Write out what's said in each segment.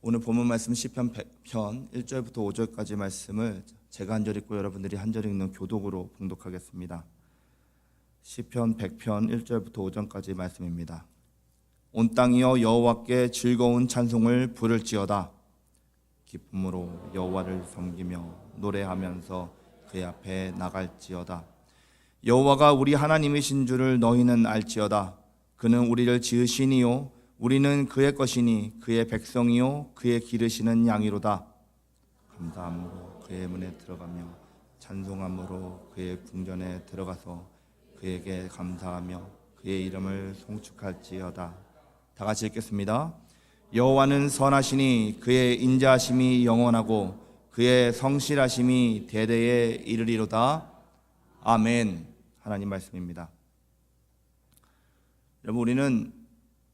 오늘 본문 말씀 시편 100편 1절부터 5절까지 말씀을 제가 한 절 읽고 여러분들이 한 절 읽는 교독으로 봉독하겠습니다. 시편 100편 1절부터 5절까지 말씀입니다. 온 땅이여 여호와께 즐거운 찬송을 부를지어다. 기쁨으로 여호와를 섬기며 노래하면서 그의 앞에 나갈지어다. 여호와가 우리 하나님이신 줄을 너희는 알지어다. 그는 우리를 지으시니요 우리는 그의 것이니 그의 백성이요 그의 기르시는 양이로다. 감사함으로 그의 문에 들어가며 찬송함으로 그의 궁전에 들어가서 그에게 감사하며 그의 이름을 송축할지어다. 다 같이 읽겠습니다. 여호와는 선하시니 그의 인자하심이 영원하고 그의 성실하심이 대대에 이르리로다. 아멘. 하나님 말씀입니다. 여러분, 우리는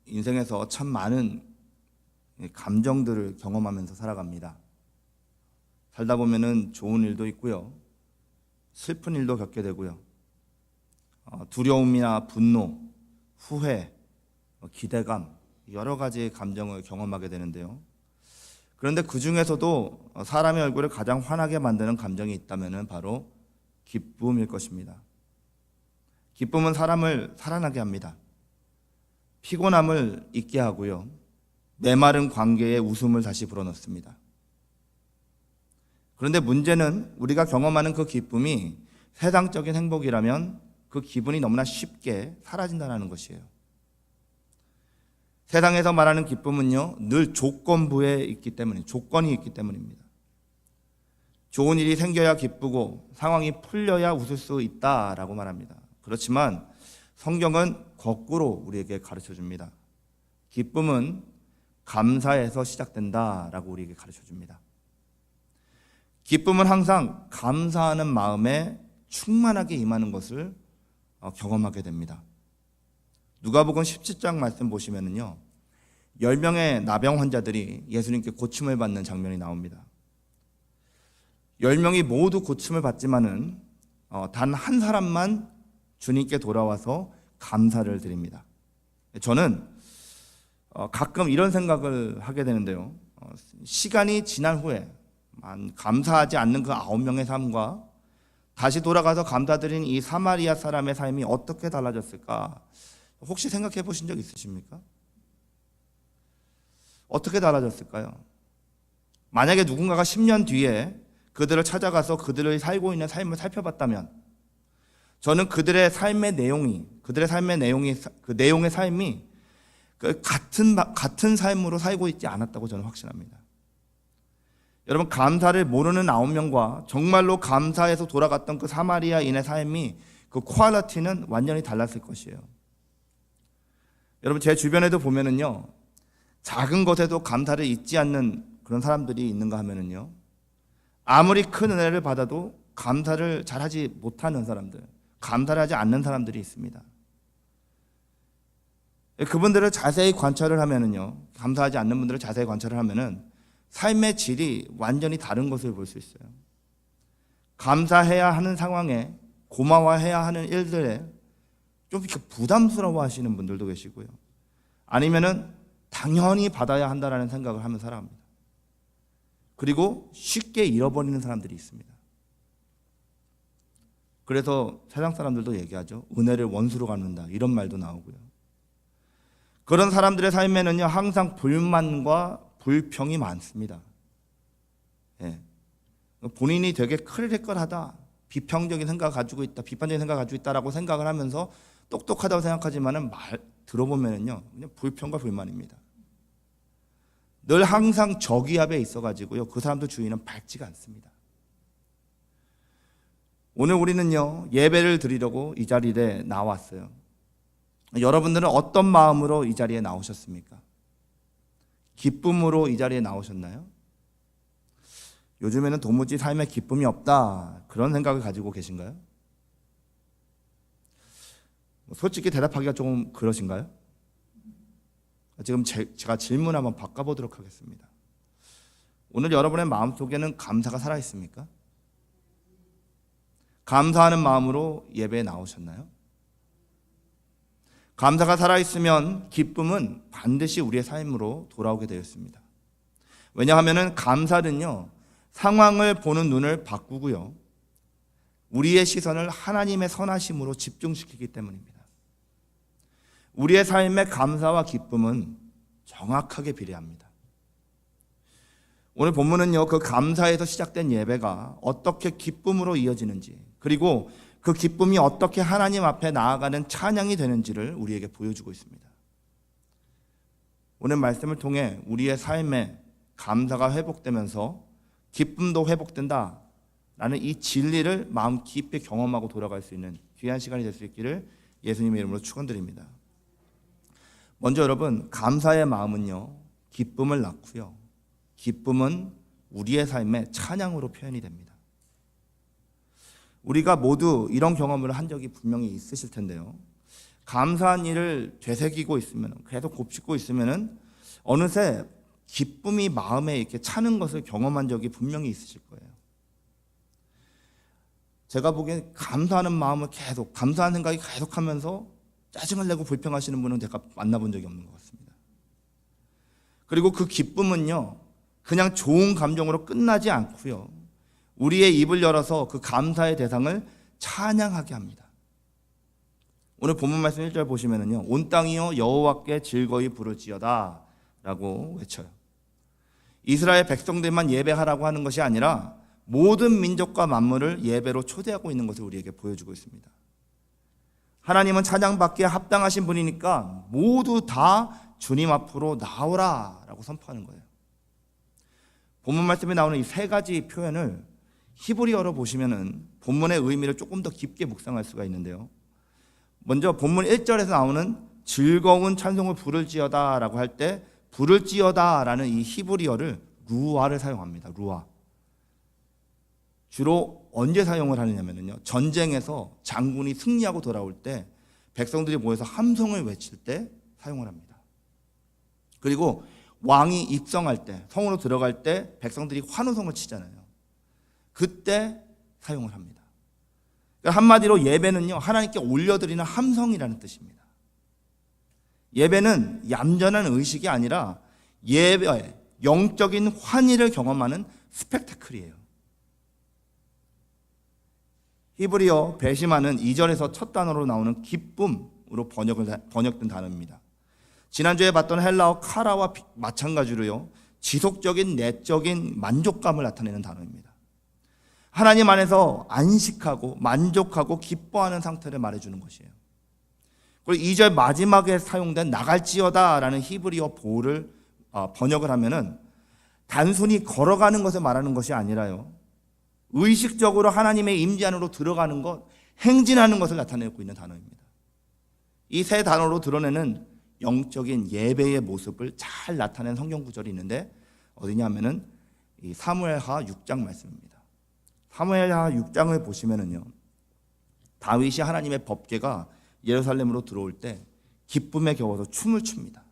인생에서 참 많은 감정들을 경험하면서 살아갑니다. 살다 보면은 좋은 일도 있고요, 슬픈 일도 겪게 되고요, 두려움이나 분노, 후회, 기대감, 여러 가지 감정을 경험하게 되는데요. 그런데 그 중에서도 사람의 얼굴을 가장 환하게 만드는 감정이 있다면 바로 기쁨일 것입니다. 기쁨은 사람을 살아나게 합니다. 피곤함을 잊게 하고요, 메마른 관계에 웃음을 다시 불어넣습니다. 그런데 문제는 우리가 경험하는 그 기쁨이 세상적인 행복이라면 그 기분이 너무나 쉽게 사라진다는 것이에요. 세상에서 말하는 기쁨은요, 늘 조건부에 있기 때문에, 조건이 있기 때문입니다. 좋은 일이 생겨야 기쁘고 상황이 풀려야 웃을 수 있다라고 말합니다. 그렇지만 성경은 거꾸로 우리에게 가르쳐 줍니다. 기쁨은 감사에서 시작된다라고 우리에게 가르쳐 줍니다. 기쁨은 항상 감사하는 마음에 충만하게 임하는 것을 경험하게 됩니다. 누가복음 17장 말씀 보시면은요, 10명의 나병 환자들이 예수님께 고침을 받는 장면이 나옵니다. 10명이 모두 고침을 받지만은 단 한 사람만 주님께 돌아와서 감사를 드립니다. 저는 가끔 이런 생각을 하게 되는데요, 시간이 지난 후에 감사하지 않는 그 9명의 삶과 다시 돌아가서 감사드린 이 사마리아 사람의 삶이 어떻게 달라졌을까? 혹시 생각해 보신 적 있으십니까? 어떻게 달라졌을까요? 만약에 누군가가 10년 뒤에 그들을 찾아가서 그들의 살고 있는 삶을 살펴봤다면, 저는 그들의 삶의 내용이 그 내용의 삶이 같은 삶으로 살고 있지 않았다고 저는 확신합니다. 여러분, 감사를 모르는 9명과 정말로 감사해서 돌아갔던 그 사마리아인의 삶이, 그 퀄리티는 완전히 달랐을 것이에요. 여러분, 제 주변에도 보면은요, 작은 것에도 감사를 잊지 않는 그런 사람들이 있는가 하면은요, 아무리 큰 은혜를 받아도 감사를 잘하지 못하는 사람들, 감사를 하지 않는 사람들이 있습니다. 그분들을 자세히 관찰을 하면은요, 감사하지 않는 분들을 자세히 관찰을 하면은 삶의 질이 완전히 다른 것을 볼 수 있어요. 감사해야 하는 상황에, 고마워해야 하는 일들에 좀 이렇게 부담스러워 하시는 분들도 계시고요, 아니면은 당연히 받아야 한다라는 생각을 하면서 살아갑니다. 그리고 쉽게 잃어버리는 사람들이 있습니다. 그래서 세상 사람들도 얘기하죠. 은혜를 원수로 갚는다, 이런 말도 나오고요. 그런 사람들의 삶에는요, 항상 불만과 불평이 많습니다. 예. 본인이 되게 크리티컬하다, 비평적인 생각을 가지고 있다, 비판적인 생각을 가지고 있다라고 생각을 하면서 똑똑하다고 생각하지만은 들어보면은요, 그냥 불평과 불만입니다. 늘 항상 저기압에 있어가지고요, 그 사람들 주위는 밝지가 않습니다. 오늘 우리는요, 예배를 드리려고 이 자리에 나왔어요. 여러분들은 어떤 마음으로 이 자리에 나오셨습니까? 기쁨으로 이 자리에 나오셨나요? 요즘에는 도무지 삶에 기쁨이 없다, 그런 생각을 가지고 계신가요? 솔직히 대답하기가 조금 그러신가요? 지금 제가 질문 한번 바꿔보도록 하겠습니다. 오늘 여러분의 마음속에는 감사가 살아있습니까? 감사하는 마음으로 예배에 나오셨나요? 감사가 살아있으면 기쁨은 반드시 우리의 삶으로 돌아오게 되었습니다. 왜냐하면 감사는요, 상황을 보는 눈을 바꾸고요, 우리의 시선을 하나님의 선하심으로 집중시키기 때문입니다. 우리의 삶의 감사와 기쁨은 정확하게 비례합니다. 오늘 본문은요, 그 감사에서 시작된 예배가 어떻게 기쁨으로 이어지는지, 그리고 그 기쁨이 어떻게 하나님 앞에 나아가는 찬양이 되는지를 우리에게 보여주고 있습니다. 오늘 말씀을 통해 우리의 삶에 감사가 회복되면서 기쁨도 회복된다 라는 이 진리를 마음 깊이 경험하고 돌아갈 수 있는 귀한 시간이 될 수 있기를 예수님의 이름으로 축원드립니다. 먼저 여러분, 감사의 마음은요, 기쁨을 낳고요, 기쁨은 우리의 삶의 찬양으로 표현이 됩니다. 우리가 모두 이런 경험을 한 적이 분명히 있으실 텐데요, 감사한 일을 되새기고 있으면, 계속 곱씹고 있으면 어느새 기쁨이 마음에 이렇게 차는 것을 경험한 적이 분명히 있으실 거예요. 제가 보기엔 감사하는 마음을 계속, 감사하는 생각이 계속하면서 짜증을 내고 불평하시는 분은 제가 만나본 적이 없는 것 같습니다. 그리고 그 기쁨은요, 그냥 좋은 감정으로 끝나지 않고요, 우리의 입을 열어서 그 감사의 대상을 찬양하게 합니다. 오늘 본문 말씀 1절 보시면은요, 온 땅이요 여호와께 즐거이 부를지어다 라고 외쳐요. 이스라엘 백성들만 예배하라고 하는 것이 아니라 모든 민족과 만물을 예배로 초대하고 있는 것을 우리에게 보여주고 있습니다. 하나님은 찬양받기에 합당하신 분이니까 모두 다 주님 앞으로 나오라 라고 선포하는 거예요. 본문 말씀에 나오는 이 세 가지 표현을 히브리어로 보시면은 본문의 의미를 조금 더 깊게 묵상할 수가 있는데요, 먼저 본문 1절에서 나오는 즐거운 찬송을 부를지어다 라고 할 때 부를지어다 라는 이 히브리어를 루아를 사용합니다. 루아. 주로 언제 사용을 하느냐면요, 전쟁에서 장군이 승리하고 돌아올 때 백성들이 모여서 함성을 외칠 때 사용을 합니다. 그리고 왕이 입성할 때, 성으로 들어갈 때 백성들이 환호성을 치잖아요. 그때 사용을 합니다. 그러니까 한마디로 예배는요, 하나님께 올려드리는 함성이라는 뜻입니다. 예배는 얌전한 의식이 아니라 예배, 영적인 환희를 경험하는 스펙타클이에요. 히브리어 배시마는 2절에서 첫 단어로 나오는 기쁨으로 번역된 단어입니다. 지난주에 봤던 헬라어 카라와 마찬가지로요, 지속적인 내적인 만족감을 나타내는 단어입니다. 하나님 안에서 안식하고 만족하고 기뻐하는 상태를 말해주는 것이에요. 그리고 2절 마지막에 사용된 나갈지어다 라는 히브리어 보호를 번역을 하면은 단순히 걸어가는 것을 말하는 것이 아니라요, 의식적으로 하나님의 임재 안으로 들어가는 것, 행진하는 것을 나타내고 있는 단어입니다. 이 세 단어로 드러내는 영적인 예배의 모습을 잘 나타낸 성경 구절이 있는데 어디냐면은 이 사무엘하 6장 말씀입니다. 사무엘하 6장을 보시면은요, 다윗이 하나님의 법궤가 예루살렘으로 들어올 때 기쁨에 겨워서 춤을 춥니다.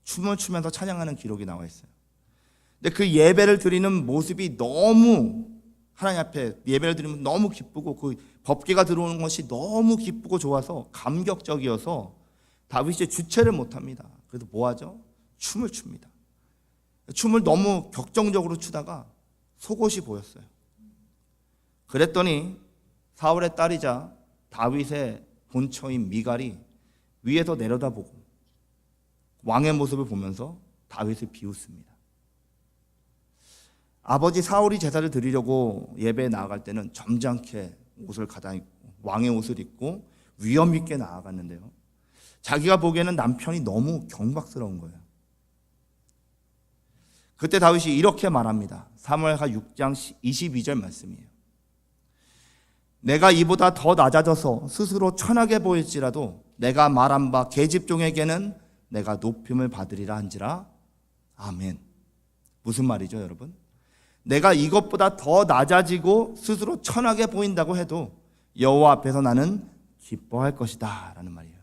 춤을 추면서 찬양하는 기록이 나와 있어요. 근데 그 예배를 드리는 모습이 너무, 하나님 앞에 예배를 드리면 너무 기쁘고 그 법궤가 들어오는 것이 너무 기쁘고 좋아서 감격적이어서 다윗이 주체를 못합니다. 그래서 뭐하죠? 춤을 춥니다. 춤을 너무 격정적으로 추다가 속옷이 보였어요. 그랬더니 사울의 딸이자 다윗의 본처인 미갈이 위에서 내려다보고 왕의 모습을 보면서 다윗을 비웃습니다. 아버지 사울이 제사를 드리려고 예배에 나아갈 때는 점잖게 옷을 가다 입고 왕의 옷을 입고 위엄 있게 나아갔는데요, 자기가 보기에는 남편이 너무 경박스러운 거예요. 그때 다윗이 이렇게 말합니다. 사무엘하 6장 22절 말씀이에요. 내가 이보다 더 낮아져서 스스로 천하게 보일지라도 내가 말한 바 계집종에게는 내가 높임을 받으리라 한지라. 아멘. 무슨 말이죠, 여러분? 내가 이것보다 더 낮아지고 스스로 천하게 보인다고 해도 여호와 앞에서 나는 기뻐할 것이다 라는 말이에요.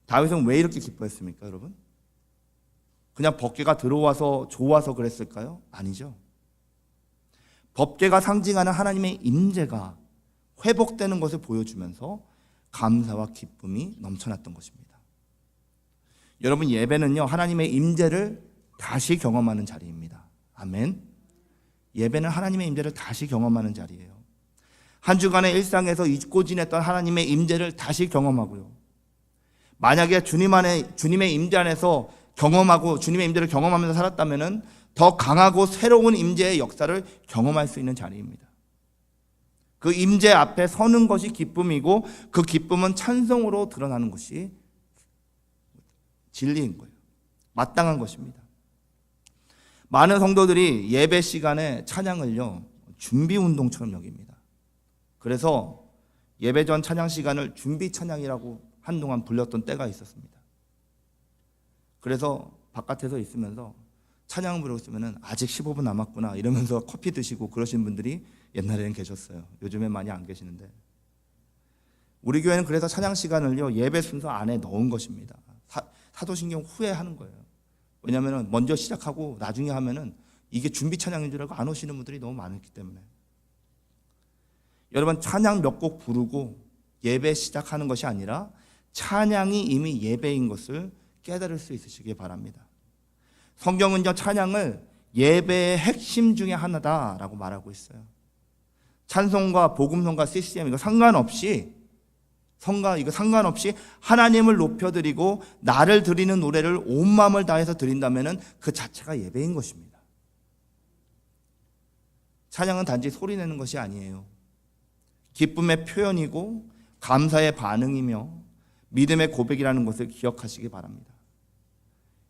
다윗은 왜 이렇게 기뻐했습니까, 여러분? 그냥 법궤가 들어와서 좋아서 그랬을까요? 아니죠. 법궤가 상징하는 하나님의 임재가 회복되는 것을 보여주면서 감사와 기쁨이 넘쳐났던 것입니다. 여러분, 예배는요, 하나님의 임재를 다시 경험하는 자리입니다. 아멘. 예배는 하나님의 임재를 다시 경험하는 자리예요. 한 주간의 일상에서 잊고 지냈던 하나님의 임재를 다시 경험하고요. 만약에 주님의 임재 안에서 경험하고 주님의 임재를 경험하면서 살았다면은 더 강하고 새로운 임재의 역사를 경험할 수 있는 자리입니다. 그 임재 앞에 서는 것이 기쁨이고 그 기쁨은 찬송으로 드러나는 것이 진리인 거예요. 마땅한 것입니다. 많은 성도들이 예배 시간에 찬양을요 준비 운동처럼 여깁니다. 그래서 예배 전 찬양 시간을 준비 찬양이라고 한동안 불렸던 때가 있었습니다. 그래서 바깥에서 있으면서 찬양 부르고 있으면 아직 15분 남았구나 이러면서 커피 드시고 그러신 분들이 옛날에는 계셨어요. 요즘엔 많이 안 계시는데, 우리 교회는 그래서 찬양 시간을요 예배 순서 안에 넣은 것입니다. 사도신경 후에 하는 거예요. 왜냐하면 먼저 시작하고 나중에 하면은 이게 준비 찬양인 줄 알고 안 오시는 분들이 너무 많기 때문에. 여러분, 찬양 몇 곡 부르고 예배 시작하는 것이 아니라 찬양이 이미 예배인 것을 깨달을 수 있으시기 바랍니다. 성경은 찬양을 예배의 핵심 중에 하나다라고 말하고 있어요. 찬송과 복음성과 CCM 이거 상관없이 하나님을 높여드리고 나를 드리는 노래를 온 마음을 다해서 드린다면 그 자체가 예배인 것입니다. 찬양은 단지 소리내는 것이 아니에요. 기쁨의 표현이고 감사의 반응이며 믿음의 고백이라는 것을 기억하시기 바랍니다.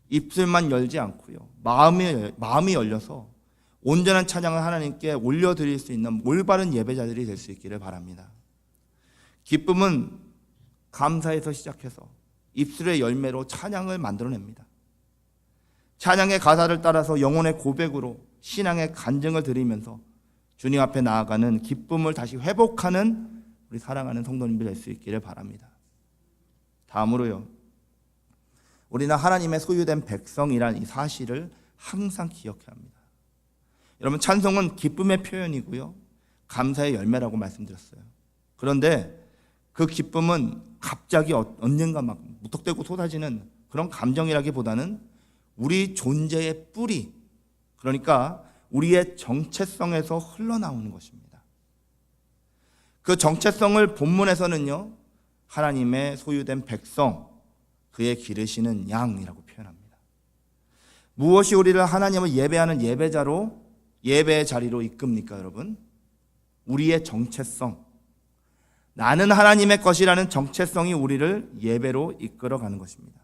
입술만 열지 않고요, 마음이 열려서 온전한 찬양을 하나님께 올려드릴 수 있는 올바른 예배자들이 될 수 있기를 바랍니다. 기쁨은 감사에서 시작해서 입술의 열매로 찬양을 만들어냅니다. 찬양의 가사를 따라서 영혼의 고백으로 신앙의 간증을 드리면서 주님 앞에 나아가는 기쁨을 다시 회복하는 우리 사랑하는 성도님들 될 수 있기를 바랍니다. 다음으로요, 우리는 하나님의 소유된 백성이란 이 사실을 항상 기억해야 합니다. 여러분, 찬송은 기쁨의 표현이고요, 감사의 열매라고 말씀드렸어요. 그런데 그 기쁨은 갑자기 언젠가 막 무턱대고 쏟아지는 그런 감정이라기보다는 우리 존재의 뿌리, 그러니까 우리의 정체성에서 흘러나오는 것입니다. 그 정체성을 본문에서는요, 하나님의 소유된 백성, 그의 기르시는 양이라고 표현합니다. 무엇이 우리를 하나님을 예배하는 예배자로, 예배의 자리로 이끕니까, 여러분? 우리의 정체성, 나는 하나님의 것이라는 정체성이 우리를 예배로 이끌어가는 것입니다.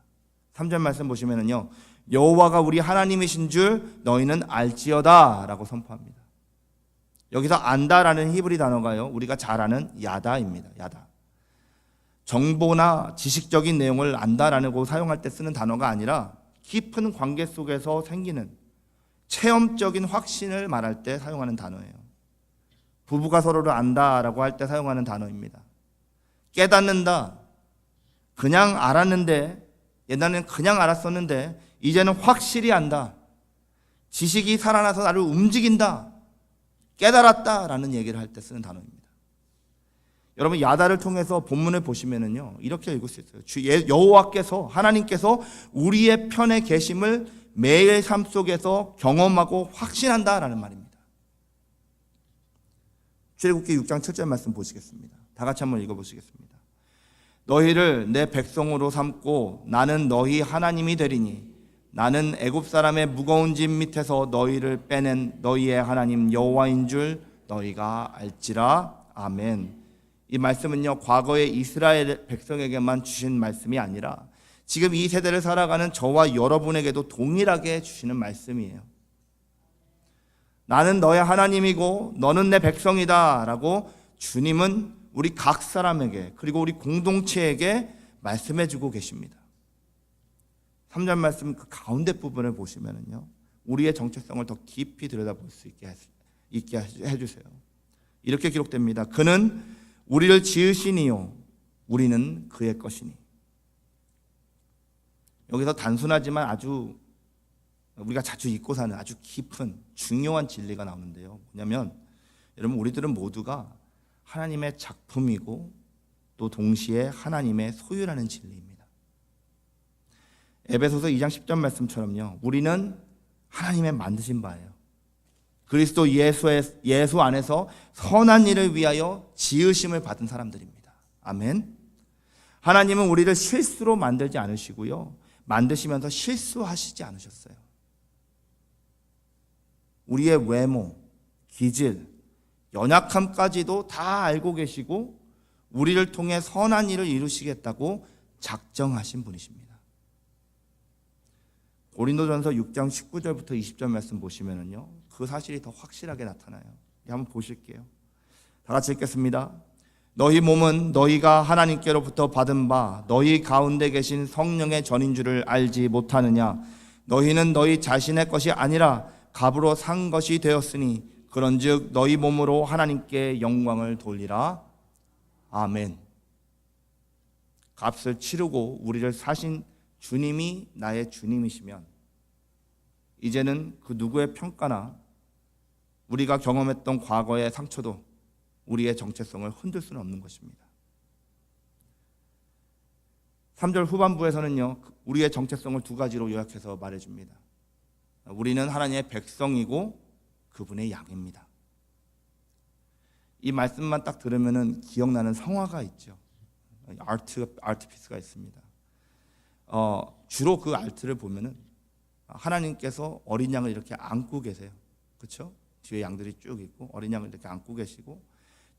3절 말씀 보시면은요, 여호와가 우리 하나님이신 줄 너희는 알지어다 라고 선포합니다. 여기서 안다라는 히브리 단어가요, 우리가 잘 아는 야다입니다. 야다. 정보나 지식적인 내용을 안다라고 사용할 때 쓰는 단어가 아니라 깊은 관계 속에서 생기는 체험적인 확신을 말할 때 사용하는 단어예요. 부부가 서로를 안다라고 할 때 사용하는 단어입니다. 깨닫는다, 그냥 알았는데, 옛날에는 그냥 알았었는데 이제는 확실히 안다, 지식이 살아나서 나를 움직인다, 깨달았다라는 얘기를 할 때 쓰는 단어입니다. 여러분, 야다를 통해서 본문을 보시면은요, 이렇게 읽을 수 있어요. 여호와께서, 하나님께서 우리의 편에 계심을 매일 삶 속에서 경험하고 확신한다라는 말입니다. 출애굽기 6장 7절 말씀 보시겠습니다. 다 같이 한번 읽어보시겠습니다. 너희를 내 백성으로 삼고 나는 너희 하나님이 되리니 나는 애굽 사람의 무거운 짐 밑에서 너희를 빼낸 너희의 하나님 여호와인 줄 너희가 알지라. 아멘. 이 말씀은요, 과거의 이스라엘 백성에게만 주신 말씀이 아니라 지금 이 세대를 살아가는 저와 여러분에게도 동일하게 주시는 말씀이에요. 나는 너의 하나님이고 너는 내 백성이다 라고 주님은 우리 각 사람에게, 그리고 우리 공동체에게 말씀해 주고 계십니다. 3절 말씀 그 가운데 부분을 보시면은요, 우리의 정체성을 더 깊이 들여다볼 수 있게 해주세요. 이렇게 기록됩니다. 그는 우리를 지으시니요 우리는 그의 것이니. 여기서 단순하지만 아주 우리가 자주 잊고 사는 아주 깊은 중요한 진리가 나오는데요, 뭐냐면 여러분, 우리들은 모두가 하나님의 작품이고 또 동시에 하나님의 소유라는 진리입니다. 에베소서 2장 10절 말씀처럼요, 우리는 하나님의 만드신 바예요. 그리스도 예수 안에서 선한 일을 위하여 지으심을 받은 사람들입니다. 아멘. 하나님은 우리를 실수로 만들지 않으시고요, 만드시면서 실수하시지 않으셨어요. 우리의 외모, 기질, 연약함까지도 다 알고 계시고 우리를 통해 선한 일을 이루시겠다고 작정하신 분이십니다. 고린도전서 6장 19절부터 20절 말씀 보시면은요, 그 사실이 더 확실하게 나타나요. 한번 보실게요. 다 같이 읽겠습니다. 너희 몸은 너희가 하나님께로부터 받은 바 너희 가운데 계신 성령의 전인 줄을 알지 못하느냐? 너희는 너희 자신의 것이 아니라 값으로 산 것이 되었으니 그런즉 너희 몸으로 하나님께 영광을 돌리라. 아멘. 값을 치르고 우리를 사신 주님이 나의 주님이시면 이제는 그 누구의 평가나 우리가 경험했던 과거의 상처도 우리의 정체성을 흔들 수는 없는 것입니다. 3절 후반부에서는요, 우리의 정체성을 두 가지로 요약해서 말해줍니다. 우리는 하나님의 백성이고 그분의 양입니다. 이 말씀만 딱 들으면은 기억나는 성화가 있죠. 아트피스가 있습니다. 주로 그 아트를 보면은 하나님께서 어린 양을 이렇게 안고 계세요. 그렇죠? 뒤에 양들이 쭉 있고 어린 양을 이렇게 안고 계시고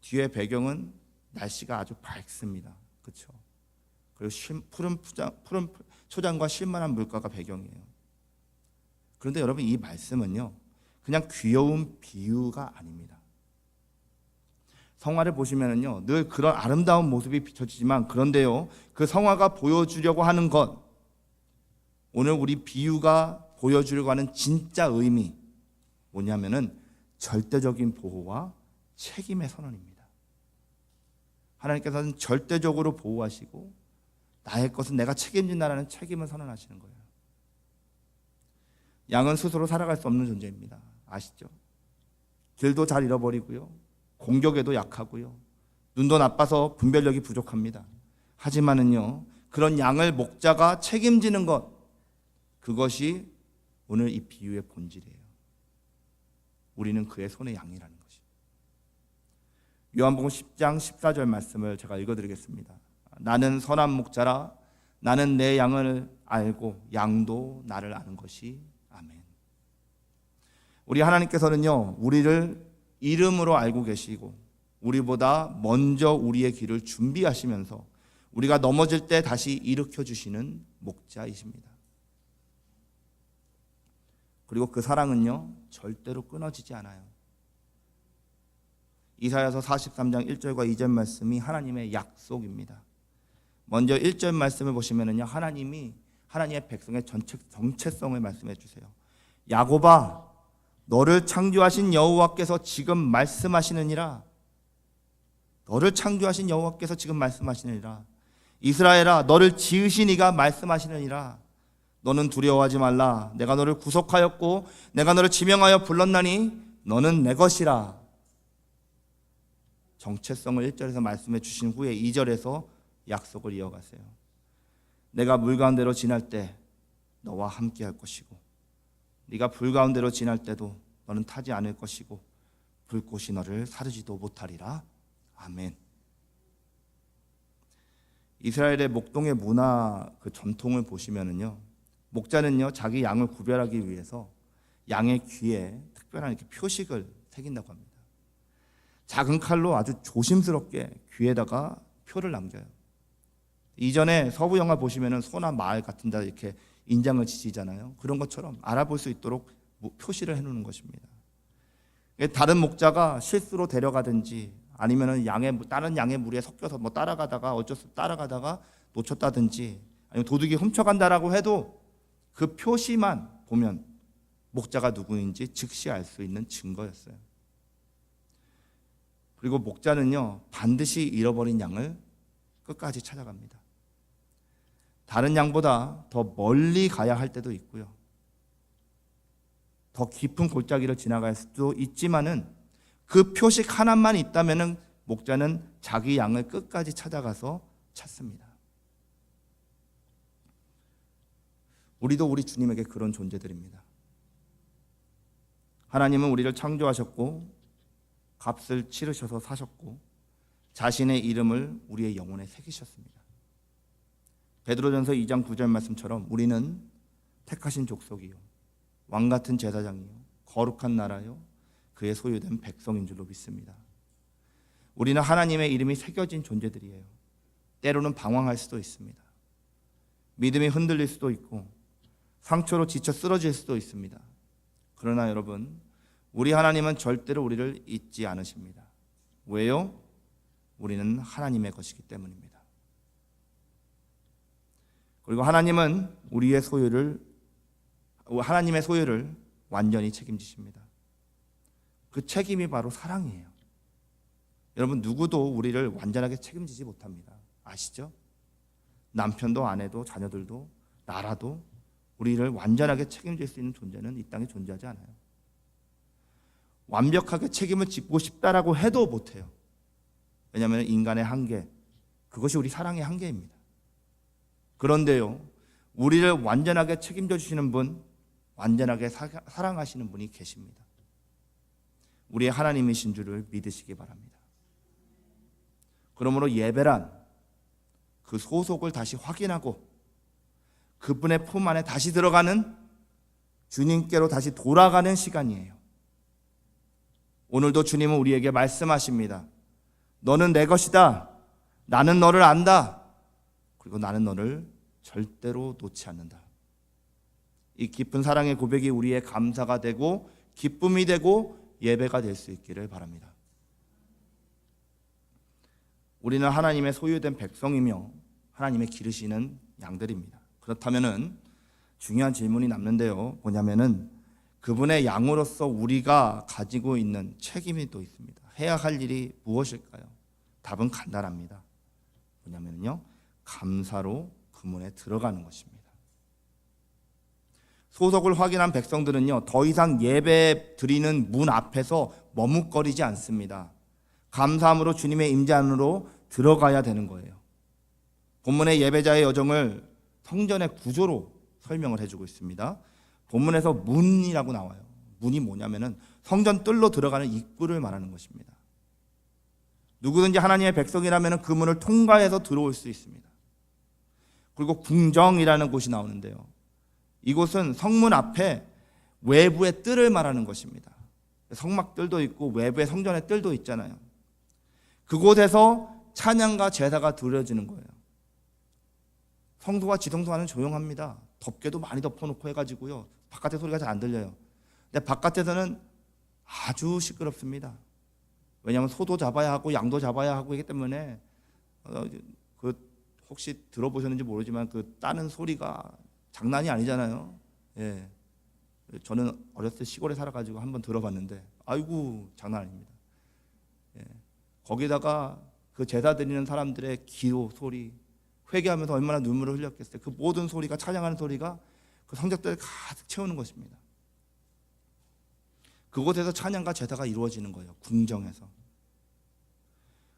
뒤에 배경은 날씨가 아주 밝습니다. 그렇죠? 그리고 푸른 초장과 쉴만한 물가가 배경이에요. 그런데 여러분, 이 말씀은요, 그냥 귀여운 비유가 아닙니다. 성화를 보시면은요, 늘 그런 아름다운 모습이 비춰지지만, 그런데요, 그 성화가 보여주려고 하는 것, 오늘 우리 비유가 보여주려고 하는 진짜 의미 뭐냐면은 절대적인 보호와 책임의 선언입니다. 하나님께서는 절대적으로 보호하시고 나의 것은 내가 책임진다라는 책임을 선언하시는 거예요. 양은 스스로 살아갈 수 없는 존재입니다. 아시죠? 길도 잘 잃어버리고요, 공격에도 약하고요, 눈도 나빠서 분별력이 부족합니다. 하지만은요, 그런 양을 목자가 책임지는 것, 그것이 오늘 이 비유의 본질이에요. 우리는 그의 손의 양이라는 것이. 요한복음 10장 14절 말씀을 제가 읽어드리겠습니다. 나는 선한 목자라. 나는 내 양을 알고 양도 나를 아는 것이. 아멘. 우리 하나님께서는요, 우리를 이름으로 알고 계시고 우리보다 먼저 우리의 길을 준비하시면서 우리가 넘어질 때 다시 일으켜 주시는 목자이십니다. 그리고 그 사랑은요, 절대로 끊어지지 않아요. 이사야서 43장 1절과 2절 말씀이 하나님의 약속입니다. 먼저 1절 말씀을 보시면은요, 하나님이 하나님의 백성의 정체성을 말씀해 주세요. 야곱아, 너를 창조하신 여호와께서 지금 말씀하시느니라. 너를 창조하신 여호와께서 지금 말씀하시느니라. 이스라엘아, 너를 지으신 이가 말씀하시느니라. 너는 두려워하지 말라. 내가 너를 구속하였고 내가 너를 지명하여 불렀나니 너는 내 것이라. 정체성을 1절에서 말씀해 주신 후에 2절에서 약속을 이어가세요. 내가 물 가운데로 지날 때 너와 함께 할 것이고 네가 불 가운데로 지날 때도 너는 타지 않을 것이고 불꽃이 너를 사르지도 못하리라. 아멘. 이스라엘의 목동의 문화 그 전통을 보시면은요, 목자는요, 자기 양을 구별하기 위해서 양의 귀에 특별한 이렇게 표식을 새긴다고 합니다. 작은 칼로 아주 조심스럽게 귀에다가 표를 남겨요. 이전에 서부 영화 보시면은 소나 마을 같은 데 이렇게 인장을 지지잖아요. 그런 것처럼 알아볼 수 있도록 표시를 해놓는 것입니다. 다른 목자가 실수로 데려가든지 아니면은 다른 양의 무리에 섞여서 따라가다가 어쩔 수 없이 따라가다가 놓쳤다든지 아니면 도둑이 훔쳐간다라고 해도 그 표시만 보면 목자가 누구인지 즉시 알 수 있는 증거였어요. 그리고 목자는요, 반드시 잃어버린 양을 끝까지 찾아갑니다. 다른 양보다 더 멀리 가야 할 때도 있고요, 더 깊은 골짜기를 지나갈 수도 있지만은 그 표식 하나만 있다면은 목자는 자기 양을 끝까지 찾아가서 찾습니다. 우리도 우리 주님에게 그런 존재들입니다. 하나님은 우리를 창조하셨고 값을 치르셔서 사셨고 자신의 이름을 우리의 영혼에 새기셨습니다. 베드로전서 2장 9절 말씀처럼 우리는 택하신 족속이요 왕같은 제사장이요 거룩한 나라요 그의 소유된 백성인 줄로 믿습니다. 우리는 하나님의 이름이 새겨진 존재들이에요. 때로는 방황할 수도 있습니다. 믿음이 흔들릴 수도 있고 상처로 지쳐 쓰러질 수도 있습니다. 그러나 여러분, 우리 하나님은 절대로 우리를 잊지 않으십니다. 왜요? 우리는 하나님의 것이기 때문입니다. 그리고 하나님은 하나님의 소유를 완전히 책임지십니다. 그 책임이 바로 사랑이에요. 여러분, 누구도 우리를 완전하게 책임지지 못합니다. 아시죠? 남편도 아내도 자녀들도 나라도 우리를 완전하게 책임질 수 있는 존재는 이 땅에 존재하지 않아요. 완벽하게 책임을 짓고 싶다라고 해도 못해요. 왜냐하면 인간의 한계, 그것이 우리 사랑의 한계입니다. 그런데요, 우리를 완전하게 책임져 주시는 분, 완전하게 사랑하시는 분이 계십니다. 우리의 하나님이신 줄을 믿으시기 바랍니다. 그러므로 예배란 그 소속을 다시 확인하고 그분의 품 안에 다시 들어가는, 주님께로 다시 돌아가는 시간이에요. 오늘도 주님은 우리에게 말씀하십니다. 너는 내 것이다. 나는 너를 안다. 그리고 나는 너를 절대로 놓지 않는다. 이 깊은 사랑의 고백이 우리의 감사가 되고 기쁨이 되고 예배가 될 수 있기를 바랍니다. 우리는 하나님의 소유된 백성이며 하나님의 기르시는 양들입니다. 그렇다면은 중요한 질문이 남는데요. 뭐냐면은 그분의 양으로서 우리가 가지고 있는 책임이 또 있습니다. 해야 할 일이 무엇일까요? 답은 간단합니다. 뭐냐면요, 감사로 그 문에 들어가는 것입니다. 소속을 확인한 백성들은요, 더 이상 예배 드리는 문 앞에서 머뭇거리지 않습니다. 감사함으로 주님의 임재 안으로 들어가야 되는 거예요. 본문의 예배자의 여정을 성전의 구조로 설명을 해주고 있습니다. 본문에서 문이라고 나와요. 문이 뭐냐면은 성전 뜰로 들어가는 입구를 말하는 것입니다. 누구든지 하나님의 백성이라면 그 문을 통과해서 들어올 수 있습니다. 그리고 궁정이라는 곳이 나오는데요, 이곳은 성문 앞에 외부의 뜰을 말하는 것입니다. 성막 뜰도 있고 외부의 성전의 뜰도 있잖아요. 그곳에서 찬양과 제사가 드려지는 거예요. 성소와 지성소와는 조용합니다. 덮개도 많이 덮어놓고 해가지고요, 바깥에 소리가 잘 안 들려요. 근데 바깥에서는 아주 시끄럽습니다. 왜냐하면 소도 잡아야 하고 양도 잡아야 하고 하기 때문에 혹시 들어보셨는지 모르지만 그 따는 소리가 장난이 아니잖아요. 예, 저는 어렸을 때 시골에 살아가지고 한번 들어봤는데 아이고 장난 아닙니다. 예, 거기다가 그 제사 드리는 사람들의 기도 소리, 회개하면서 얼마나 눈물을 흘렸겠어요. 그 모든 소리가, 찬양하는 소리가 그 성벽들을 가득 채우는 것입니다. 그곳에서 찬양과 제사가 이루어지는 거예요. 궁정에서.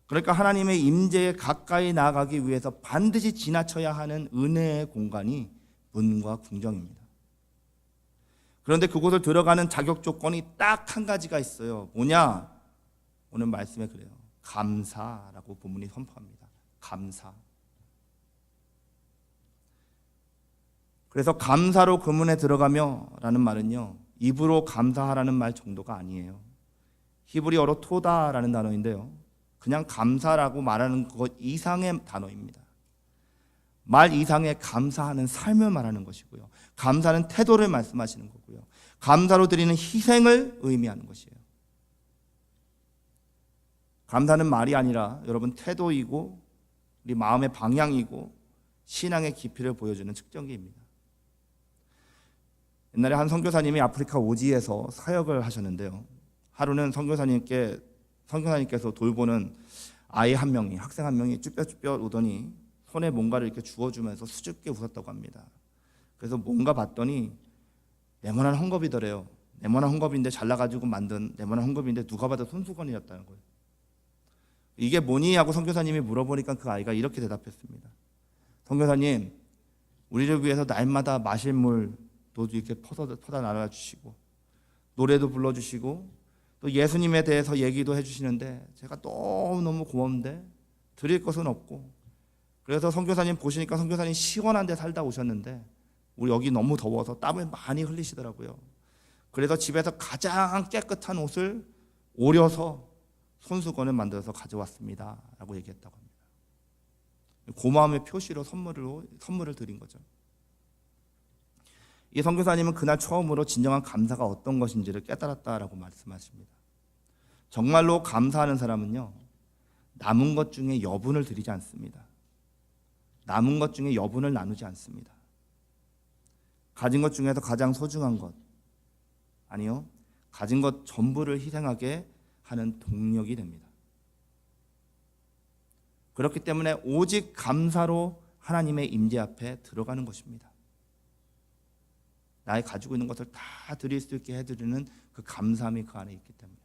그러니까 하나님의 임재에 가까이 나아가기 위해서 반드시 지나쳐야 하는 은혜의 공간이 문과 궁정입니다. 그런데 그곳을 들어가는 자격 조건이 딱 한 가지가 있어요. 뭐냐? 오늘 말씀에 그래요. 감사라고 본문이 선포합니다. 감사. 그래서 감사로 그 문에 들어가며 라는 말은요, 입으로 감사하라는 말 정도가 아니에요. 히브리어로 토다라는 단어인데요, 그냥 감사라고 말하는 것 이상의 단어입니다. 말 이상의 감사하는 삶을 말하는 것이고요, 감사는 태도를 말씀하시는 거고요, 감사로 드리는 희생을 의미하는 것이에요. 감사는 말이 아니라 여러분 태도이고 우리 마음의 방향이고 신앙의 깊이를 보여주는 측정기입니다. 옛날에 한 선교사님이 아프리카 오지에서 사역을 하셨는데요, 하루는 선교사님께서 돌보는 아이 한 명이, 학생 한 명이 쭈뼛쭈뼛 오더니 손에 뭔가를 이렇게 주워주면서 수줍게 웃었다고 합니다. 그래서 뭔가 봤더니 네모난 헝겊이더래요. 네모난 헝겊인데 잘라가지고 만든 네모난 헝겊인데 누가 봐도 손수건이었다는 거예요. 이게 뭐니? 하고 선교사님이 물어보니까 그 아이가 이렇게 대답했습니다. 선교사님, 우리를 위해서 날마다 마실 물도 이렇게 퍼다 나눠주시고 노래도 불러주시고 또 예수님에 대해서 얘기도 해주시는데 제가 너무너무 고마운데 드릴 것은 없고, 그래서 선교사님 보시니까 선교사님 시원한 데 살다 오셨는데 우리 여기 너무 더워서 땀을 많이 흘리시더라고요. 그래서 집에서 가장 깨끗한 옷을 오려서 손수건을 만들어서 가져왔습니다 라고 얘기했다고 합니다. 고마움의 표시로 선물을 드린 거죠. 이 선교사님은 그날 처음으로 진정한 감사가 어떤 것인지를 깨달았다라고 말씀하십니다. 정말로 감사하는 사람은요, 남은 것 중에 여분을 드리지 않습니다. 남은 것 중에 여분을 나누지 않습니다. 가진 것 중에서 가장 소중한 것, 아니요, 가진 것 전부를 희생하게 하는 동력이 됩니다. 그렇기 때문에 오직 감사로 하나님의 임재 앞에 들어가는 것입니다. 나의 가지고 있는 것을 다 드릴 수 있게 해드리는 그 감사함이 그 안에 있기 때문에.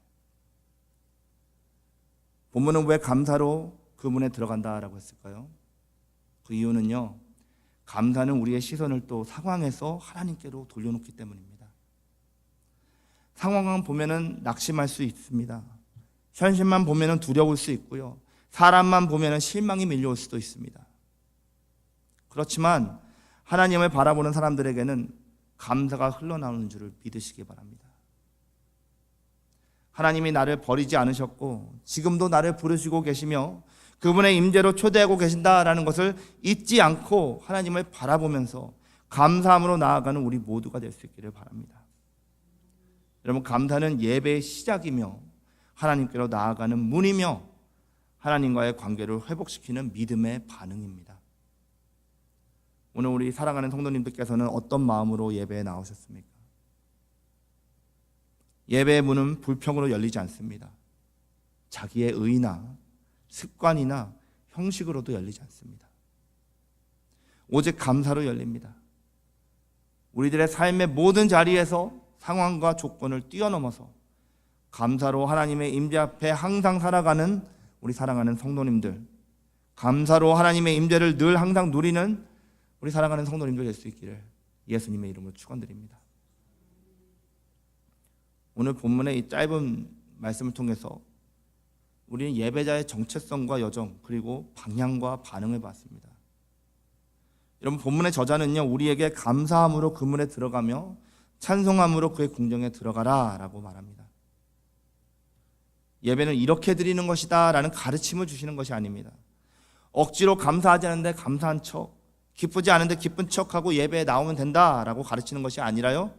본문은 왜 감사로 그 문에 들어간다라고 했을까요? 그 이유는요, 감사는 우리의 시선을 또 상황에서 하나님께로 돌려놓기 때문입니다. 상황만 보면은 낙심할 수 있습니다. 현실만 보면은 두려울 수 있고요, 사람만 보면은 실망이 밀려올 수도 있습니다. 그렇지만 하나님을 바라보는 사람들에게는 감사가 흘러나오는 줄을 믿으시기 바랍니다. 하나님이 나를 버리지 않으셨고 지금도 나를 부르시고 계시며 그분의 임재로 초대하고 계신다라는 것을 잊지 않고 하나님을 바라보면서 감사함으로 나아가는 우리 모두가 될 수 있기를 바랍니다. 여러분, 감사는 예배의 시작이며 하나님께로 나아가는 문이며 하나님과의 관계를 회복시키는 믿음의 반응입니다. 오늘 우리 사랑하는 성도님들께서는 어떤 마음으로 예배에 나오셨습니까? 예배의 문은 불평으로 열리지 않습니다. 자기의 의나 습관이나 형식으로도 열리지 않습니다. 오직 감사로 열립니다. 우리들의 삶의 모든 자리에서 상황과 조건을 뛰어넘어서 감사로 하나님의 임재 앞에 항상 살아가는 우리 사랑하는 성도님들, 감사로 하나님의 임재를 늘 항상 누리는 우리 사랑하는 성도님들 될 수 있기를 예수님의 이름으로 축원드립니다. 오늘 본문의 이 짧은 말씀을 통해서 우리는 예배자의 정체성과 여정, 그리고 방향과 반응을 봤습니다. 여러분, 본문의 저자는요, 우리에게 감사함으로 그 문에 들어가며 찬송함으로 그의 궁정에 들어가라 라고 말합니다. 예배는 이렇게 드리는 것이다 라는 가르침을 주시는 것이 아닙니다. 억지로 감사하지 않은데 감사한 척, 기쁘지 않은데 기쁜 척하고 예배에 나오면 된다라고 가르치는 것이 아니라요,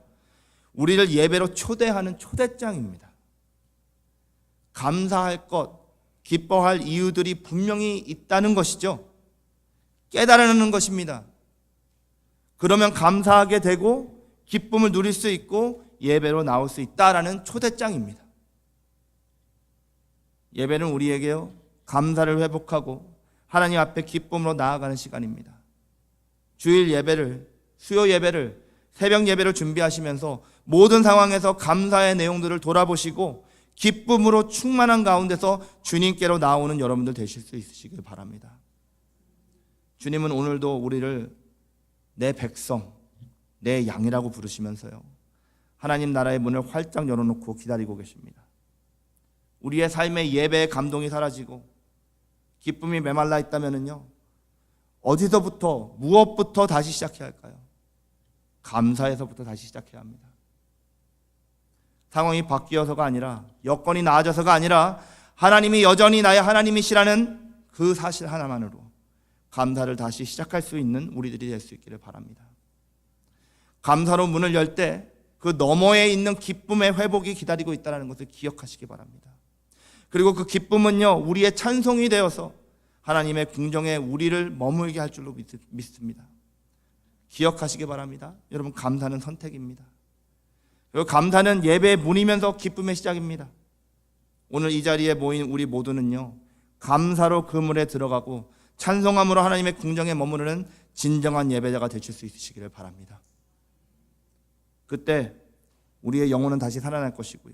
우리를 예배로 초대하는 초대장입니다. 감사할 것, 기뻐할 이유들이 분명히 있다는 것이죠. 깨달아내는 것입니다. 그러면 감사하게 되고 기쁨을 누릴 수 있고 예배로 나올 수 있다라는 초대장입니다. 예배는 우리에게요, 감사를 회복하고 하나님 앞에 기쁨으로 나아가는 시간입니다. 주일 예배를, 수요 예배를, 새벽 예배를 준비하시면서 모든 상황에서 감사의 내용들을 돌아보시고 기쁨으로 충만한 가운데서 주님께로 나오는 여러분들 되실 수 있으시길 바랍니다. 주님은 오늘도 우리를 내 백성, 내 양이라고 부르시면서요, 하나님 나라의 문을 활짝 열어놓고 기다리고 계십니다. 우리의 삶의 예배의 감동이 사라지고 기쁨이 메말라 있다면요, 어디서부터, 무엇부터 다시 시작해야 할까요? 감사에서부터 다시 시작해야 합니다. 상황이 바뀌어서가 아니라, 여건이 나아져서가 아니라 하나님이 여전히 나의 하나님이시라는 그 사실 하나만으로 감사를 다시 시작할 수 있는 우리들이 될 수 있기를 바랍니다. 감사로 문을 열 때 그 너머에 있는 기쁨의 회복이 기다리고 있다는 것을 기억하시기 바랍니다. 그리고 그 기쁨은요, 우리의 찬송이 되어서 하나님의 궁정에 우리를 머물게 할 줄로 믿습니다. 기억하시기 바랍니다. 여러분, 감사는 선택입니다. 그리고 감사는 예배의 문이면서 기쁨의 시작입니다. 오늘 이 자리에 모인 우리 모두는요, 감사로 그 문에 들어가고 찬송함으로 하나님의 궁정에 머무르는 진정한 예배자가 되실 수 있으시기를 바랍니다. 그때 우리의 영혼은 다시 살아날 것이고요,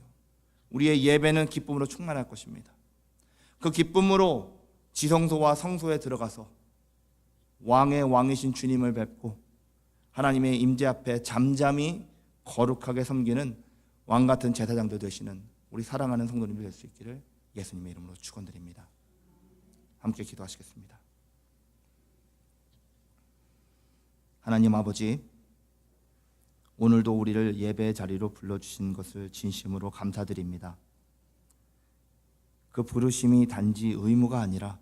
우리의 예배는 기쁨으로 충만할 것입니다. 그 기쁨으로 지성소와 성소에 들어가서 왕의 왕이신 주님을 뵙고 하나님의 임재 앞에 잠잠히 거룩하게 섬기는 왕 같은 제사장도 되시는 우리 사랑하는 성도님이 될 수 있기를 예수님의 이름으로 축원드립니다. 함께 기도하시겠습니다. 하나님 아버지, 오늘도 우리를 예배의 자리로 불러주신 것을 진심으로 감사드립니다. 그 부르심이 단지 의무가 아니라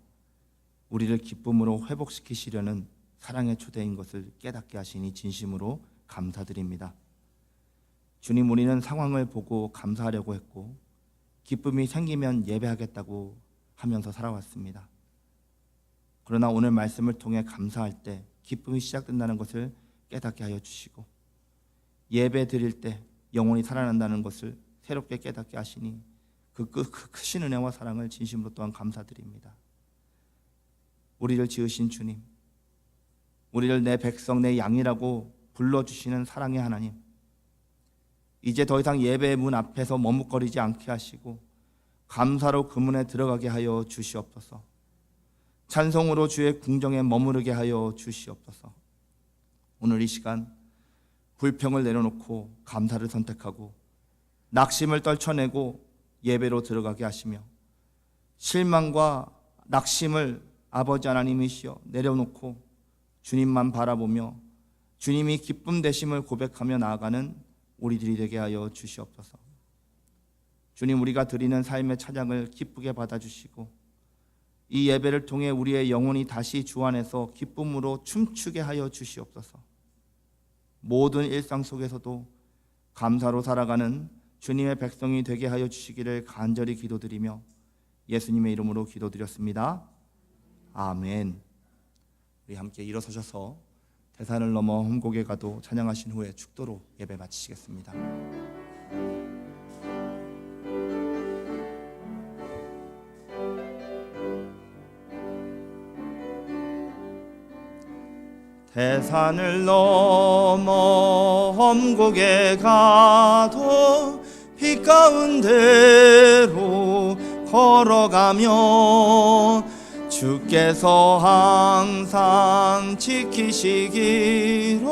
우리를 기쁨으로 회복시키시려는 사랑의 초대인 것을 깨닫게 하시니 진심으로 감사드립니다. 주님, 우리는 상황을 보고 감사하려고 했고 기쁨이 생기면 예배하겠다고 하면서 살아왔습니다. 그러나 오늘 말씀을 통해 감사할 때 기쁨이 시작된다는 것을 깨닫게 하여 주시고 예배 드릴 때 영혼이 살아난다는 것을 새롭게 깨닫게 하시니 그 크신 은혜와 사랑을 진심으로 또한 감사드립니다. 우리를 지으신 주님, 우리를 내 백성, 내 양이라고 불러주시는 사랑의 하나님, 이제 더 이상 예배의 문 앞에서 머뭇거리지 않게 하시고 감사로 그 문에 들어가게 하여 주시옵소서. 찬송으로 주의 궁정에 머무르게 하여 주시옵소서. 오늘 이 시간 불평을 내려놓고 감사를 선택하고 낙심을 떨쳐내고 예배로 들어가게 하시며 실망과 낙심을 아버지 하나님이시여 내려놓고 주님만 바라보며 주님이 기쁨 되심을 고백하며 나아가는 우리들이 되게 하여 주시옵소서. 주님, 우리가 드리는 삶의 찬양을 기쁘게 받아주시고 이 예배를 통해 우리의 영혼이 다시 주 안에서 기쁨으로 춤추게 하여 주시옵소서. 모든 일상 속에서도 감사로 살아가는 주님의 백성이 되게 하여 주시기를 간절히 기도드리며 예수님의 이름으로 기도드렸습니다. 아멘. 우리 함께 일어서셔서 대산을 넘어 험곡에 가도 찬양하신 후에 축도로 예배 마치시겠습니다. 대산을 넘어 험곡에 가도 빛 가운데로 걸어가며 주께서 항상 지키시기로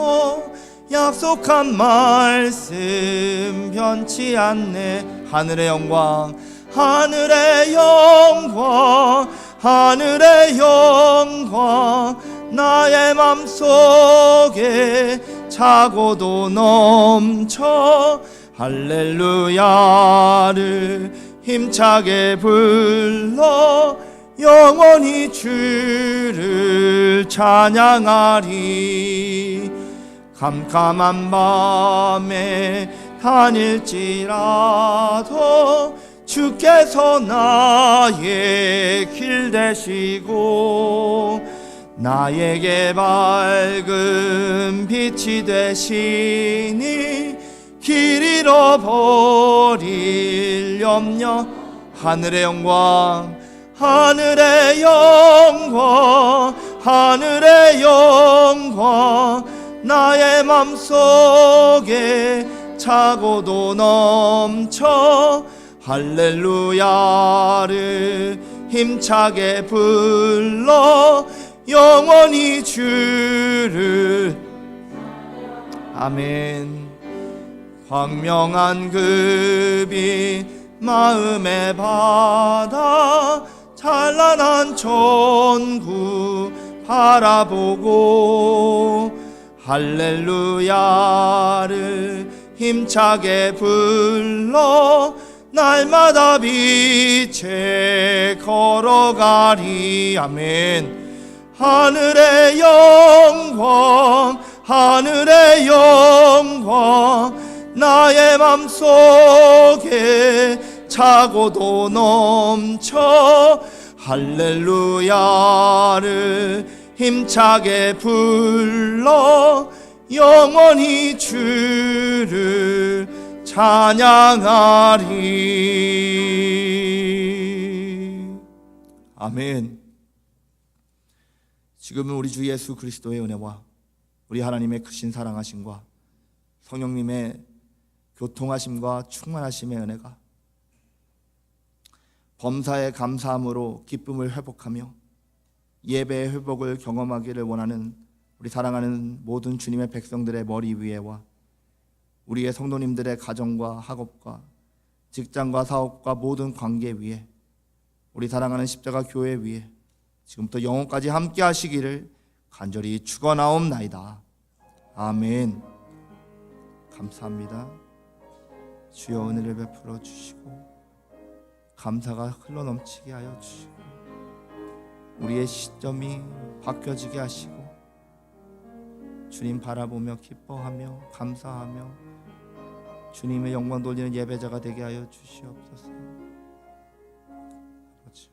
약속한 말씀 변치 않네. 하늘의 영광, 하늘의 영광, 하늘의 영광, 나의 맘속에 차고도 넘쳐 할렐루야를 힘차게 불러 영원히 주를 찬양하리. 캄캄한 밤에 다닐지라도 주께서 나의 길 되시고 나에게 밝은 빛이 되시니 길 잃어버릴 염려. 하늘의 영광, 하늘의 영광, 하늘의 영광, 나의 맘속에 차고도 넘쳐 할렐루야를 힘차게 불러 영원히 주를. 아멘. 광명한 그 빛 마음의 바다 찬란한 천국 바라보고 할렐루야를 힘차게 불러 날마다 빛에 걸어가리. 아멘. 하늘의 영광, 하늘의 영광, 나의 맘속에 차고도 넘쳐 할렐루야를 힘차게 불러 영원히 주를 찬양하리. 아멘. 지금은 우리 주 예수 그리스도의 은혜와 우리 하나님의 크신 사랑하심과 성령님의 교통하심과 충만하심의 은혜가 범사에 감사함으로 기쁨을 회복하며 예배의 회복을 경험하기를 원하는 우리 사랑하는 모든 주님의 백성들의 머리 위에와 우리의 성도님들의 가정과 학업과 직장과 사업과 모든 관계 위에 우리 사랑하는 십자가 교회 위에 지금부터 영원까지 함께 하시기를 간절히 축원하옵나이다. 아멘. 감사합니다. 주여 은혜를 베풀어 주시고 감사가 흘러넘치게 하여 주시고 우리의 시점이 바뀌어지게 하시고 주님 바라보며 기뻐하며 감사하며 주님의 영광 돌리는 예배자가 되게 하여 주시옵소서. 그렇죠.